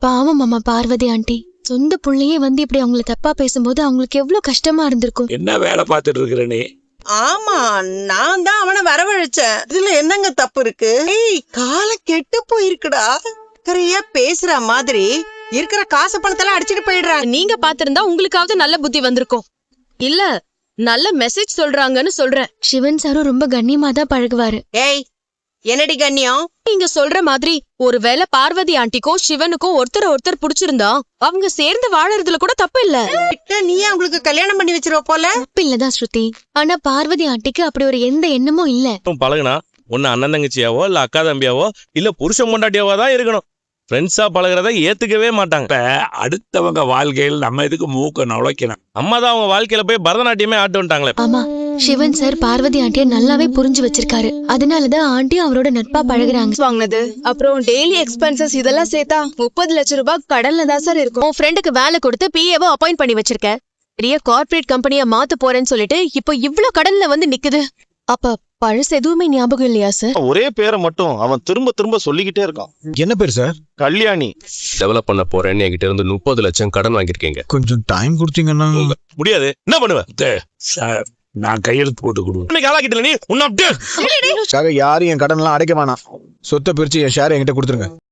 பாவம் மாமா பார்வதி ஆண்டி. சொந்த புள்ளையே வந்து இப்படி அவங்கள தப்பா பேசும்போது அவங்களுக்கு எவ்வளவு கஷ்டமா இருந்திருக்கும். என்ன வேலை பார்த்துட்டு இருக்கிற நீ? ஆமா, நான் தான் அவனை வரவழைச்சேன். இதுல என்னங்க தப்பு இருக்கு? ஏய், காலம் கெட்டு போயிருக்குடா. கரையா பேசுற மாதிரி இருக்கிற காசு பணத்தெல்லாம் அடிச்சிட்டு போயிடுறாங்க. நீங்க பாத்திருந்தா உங்களுக்காவது நல்ல புத்தி வந்திருக்கும். இல்ல நல்ல மெசேஜ் சொல்றாங்கன்னு சொல்றேன். சிவன் சாரும் ரொம்ப கண்ணியமா தான் பழகுவாரு. ஏய், என்னடி கண்ணியம்? நீங்க சொல்ற மாதிரி ஒருவேளை பார்வதி ஆண்டிக்கும் சிவனுக்கும் ஒருத்தர் புடிச்சிருந்தா அவங்க சேர்ந்து வாழறதுல கூட தப்பு இல்ல. கிட்ட நீயே அவங்களுக்கு கல்யாணம் பண்ணி வச்சிருவ போல. தப்பு இல்லதான் ஸ்ருதி. ஆனா பார்வதி ஆண்டிக்கு அப்படி ஒரு எந்த எண்ணமும் இல்ல. பழகுனா ஒன்னு அண்ணன் தங்கச்சியாவோ இல்ல அக்கா தம்பியாவோ இல்ல புருஷன் பொண்டாட்டியாவோ தான் இருக்கணும். ஃப்ரெண்ட்ஸா பழகிறத ஏத்துக்கவே மாட்டாங்க. அடுத்தவங்க வாழ்க்கையில் நம்ம எதுக்கு மூக்க நுழைக்கணும்? அம்மா தான் அவங்க வாழ்க்கையில போய் பரதநாட்டியமே ஆட்டு வந்துட்டாங்களே. ஆமா, சிவன் சார் பார்வதி ஆண்டிய நல்லாவே புரிஞ்சு வச்சிருக்காரு. அதனாலதான் ஆண்டி அவரோட நட்பா பழகுறாங்க. வாங்கினது அப்புறம் டெய்லி எக்ஸ்பென்சஸ் இதெல்லாம் சேர்த்தா 30 லட்சம் ரூபாய் கடன்ல தான் சார் இருக்கும். உன் ஃப்ரெண்டுக்கு வேலை கொடுத்து பிஏவோ அப்பாயிண்ட் பண்ணி வச்சிருக்க. பெரிய கார்ப்பரேட் கம்பெனியா மாத்த போறேன்னு சொல்லிட்டு இப்போ இவ்ளோ கடன்ல வந்து நிக்குது. அப்ப பழசு எதுவுமே ஞாபகம் இல்லையா சார்? ஒரே பேரை மட்டும் அவன் திரும்ப திரும்ப சொல்லிக்கிட்டே இருக்கான். என்ன பேர் சார்? கல்யாணி. டெவலப் பண்ண போறேன்னு என்கிட்ட இருந்து 30 லட்சம் கடன் வாங்கிருக்கீங்க. கொஞ்சம் டைம் கொடுத்தீங்கன்னா. முடியாது. என்ன பண்ணுவேன் சார், நான் கையெழுத்து போட்டு கொடுவேன். ஆளாக்கிட்டல நீ உன்ன யாரும் என் கடன் எல்லாம் அடைக்க வேணாம். சொத்தை பிரிச்சு என் ஷேர் என்கிட்ட கொடுத்துருங்க.